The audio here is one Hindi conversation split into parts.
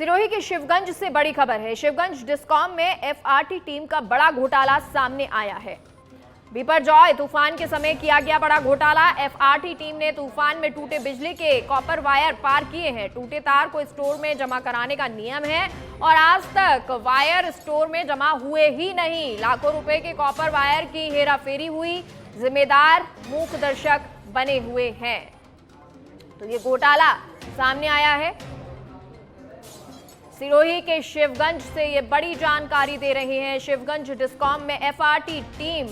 सिरोही के शिवगंज से बड़ी खबर है। शिवगंज डिस्कॉम में एफआरटी टीम का बड़ा घोटाला सामने आया है। बिपरजॉय तूफान के समय किया गया बड़ा घोटाला। एफआरटी टीम ने तूफान में टूटे बिजली के कॉपर वायर पार किए हैं। टूटे तार को स्टोर में जमा कराने का नियम है और आज तक वायर स्टोर में जमा हुए ही नहीं। लाखों रुपए के कॉपर वायर की हेराफेरी हुई। जिम्मेदार मूक दर्शक बने हुए हैं। तो ये घोटाला सामने आया है। सिरोही के शिवगंज से ये बड़ी जानकारी दे रहे हैं। शिवगंज डिस्कॉम में एफआरटी टीम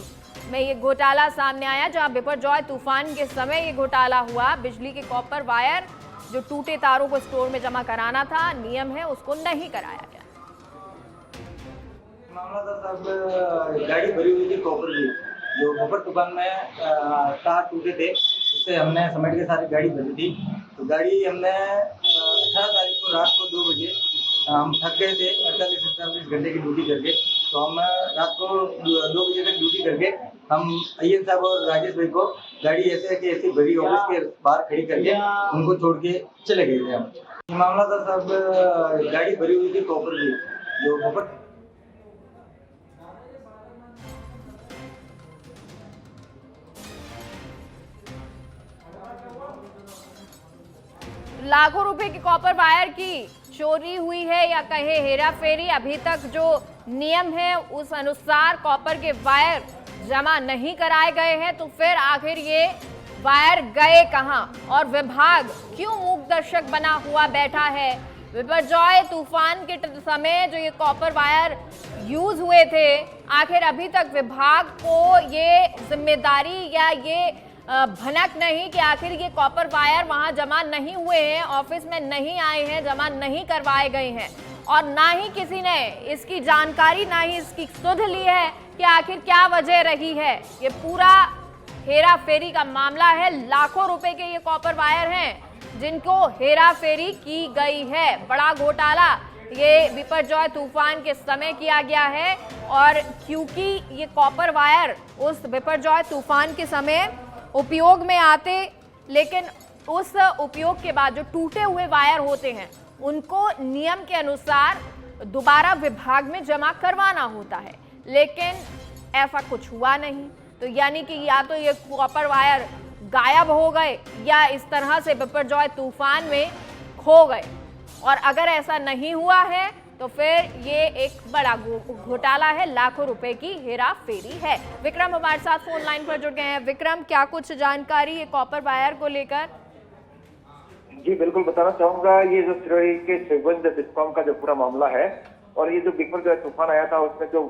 में ये घोटाला सामने आया, जहां बिपरजॉय तूफान के समय ये घोटाला हुआ। बिजली के कॉपर वायर जो टूटे तारों को स्टोर में जमा कराना था, नियम है, उसको नहीं कराया गया। मामला था साहब, गाड़ी भरी हुई थी कॉपर की, जो कॉपर तूफान में तार टूटे थे, उससे हमने समेट के साथ गाड़ी भरी थी। तो गाड़ी हमने 18 तारीख को रात को 2 बजे हम थक गए थे, 48 घंटे की ड्यूटी करके। तो हम रात को 2 बजे तक ड्यूटी करके हम अय्यन साहब और राजेश भाई को गाड़ी ऐसे कि ऐसी भरी ऑफिस के बाहर खड़ी करके उनको छोड़ के चले गए थे हम। मामला था साहब, गाड़ी भरी हुई थी कॉपर की, जो कॉपर लाखों रुपए की कॉपर वायर की चोरी हुई है या कहे हेरा फेरी। अभी तक जो नियम है उस अनुसार कॉपर के वायर जमा नहीं कराए गए हैं। तो फिर आखिर ये वायर गए कहां और विभाग क्यों मूक दर्शक बना हुआ बैठा है? बिपरजॉय तूफान के समय जो ये कॉपर वायर यूज हुए थे, आखिर अभी तक विभाग को ये जिम्मेदारी या ये भनक नहीं कि आखिर ये कॉपर वायर वहां जमा नहीं हुए हैं, ऑफिस में नहीं आए हैं, जमा नहीं करवाए गए हैं, और ना ही किसी ने इसकी जानकारी, ना ही इसकी सुध ली है कि आखिर क्या वजह रही है। ये पूरा हेरा फेरी का मामला है। लाखों रुपए के ये कॉपर वायर हैं जिनको हेरा फेरी की गई है। बड़ा घोटाला ये बिपरजॉय तूफान के समय किया गया है, और क्योंकि ये कॉपर वायर उस बिपरजॉय तूफान के समय उपयोग में आते, लेकिन उस उपयोग के बाद जो टूटे हुए वायर होते हैं उनको नियम के अनुसार दोबारा विभाग में जमा करवाना होता है, लेकिन ऐसा कुछ हुआ नहीं। तो यानी कि या तो ये कॉपर वायर गायब हो गए या इस तरह से बिपरजॉय तूफान में खो गए, और अगर ऐसा नहीं हुआ है तो फिर ये एक बड़ा घोटाला है, लाखों रुपए की हेरा फेरी है। विक्रम हमारे साथ फोन लाइन पर जुड़ गए हैं। विक्रम, क्या कुछ जानकारी है कॉपर वायर को लेकर? जी बिल्कुल बताना चाहूंगा। ये जो सिरोही के शिवगंज डिस्कॉम का जो पूरा मामला है, और ये जो बिपरजॉय तूफान आया था उसमें जो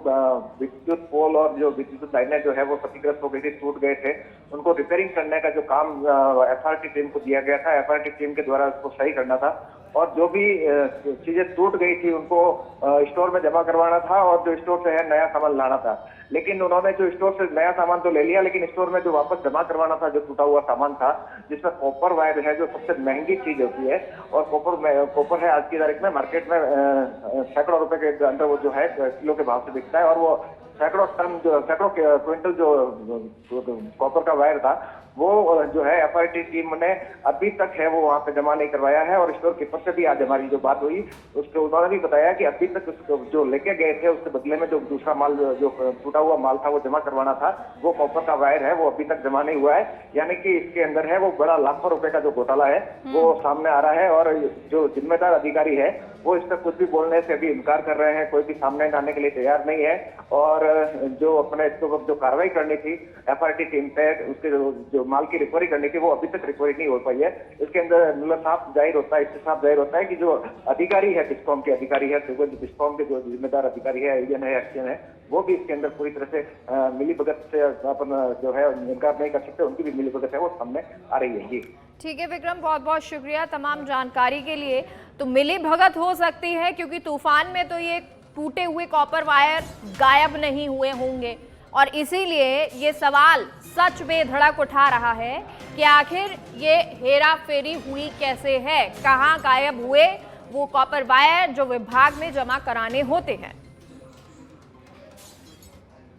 विद्युत पोल और जो विद्युत लाइनें जो है वो क्षतिग्रस्त हो गई थी, टूट गए थे। उनको रिपेयरिंग करने का जो काम एफआरटी टीम को दिया गया था, एफआरटी टीम के द्वारा उसको सही करना था, और जो भी चीजें टूट गई थी उनको स्टोर में जमा करवाना था, और जो स्टोर से है नया सामान लाना था। लेकिन उन्होंने जो स्टोर से नया सामान तो ले लिया, लेकिन स्टोर में जो वापस जमा करवाना था, जो टूटा हुआ सामान था, जिसमें कॉपर वायर है जो सबसे महंगी चीज होती है, और कॉपर है आज की तारीख में मार्केट में सैकड़ों रुपए के अंदर वो जो है किलो के भाव से बिकता है, और वो सैकड़ों क्विंटल जो कॉपर का वायर था वो जो है एफआरटी टीम ने अभी तक है वो वहां पे जमा नहीं करवाया है। और स्टोर कीपर से भी आज हमारी जो बात हुई, उसके उन्होंने भी बताया कि अभी तक उसको जो लेके गए थे उसके बदले में जो दूसरा माल, जो टूटा हुआ माल था वो जमा करवाना था, वो कॉपर का वायर है वो अभी तक जमा नहीं हुआ है। यानी कि इसके अंदर है वो बड़ा लाखों रुपए का जो घोटाला है वो सामने आ रहा है, और जो जिम्मेदार अधिकारी है वो इस पर कुछ भी बोलने से अभी इनकार कर रहे हैं, कोई भी सामने आने के लिए तैयार नहीं है। और जो अपने इसको जो कार्रवाई करनी थी एफआरटी टीम पे, उसके जो माल की रिकवरी करनी थी वो अभी तक रिकवरी नहीं हो पाई है। इसके अंदर मतलब साफ जाहिर होता है, इससे साफ जाहिर होता है कि जो अधिकारी है, डिस्कॉम के अधिकारी है, डिस्कॉम के जो जिम्मेदार अधिकारी है, एजेंट है, एक्शन है, वो भी इसके अंदर पूरी तरह से मिलीभगत से अपन जो है इनकार नहीं कर सकते, उनकी भी मिलीभगत है वो सामने आ रही है। जी ठीक है विक्रम, बहुत बहुत शुक्रिया तमाम जानकारी के लिए। तो मिली भगत हो सकती है क्योंकि तूफान में तो ये टूटे हुए कॉपर वायर गायब नहीं हुए होंगे, और इसीलिए ये सवाल सच बेधड़क उठा रहा है कि आखिर ये हेरा फेरी हुई कैसे है, कहां गायब हुए वो कॉपर वायर जो विभाग में जमा कराने होते हैं।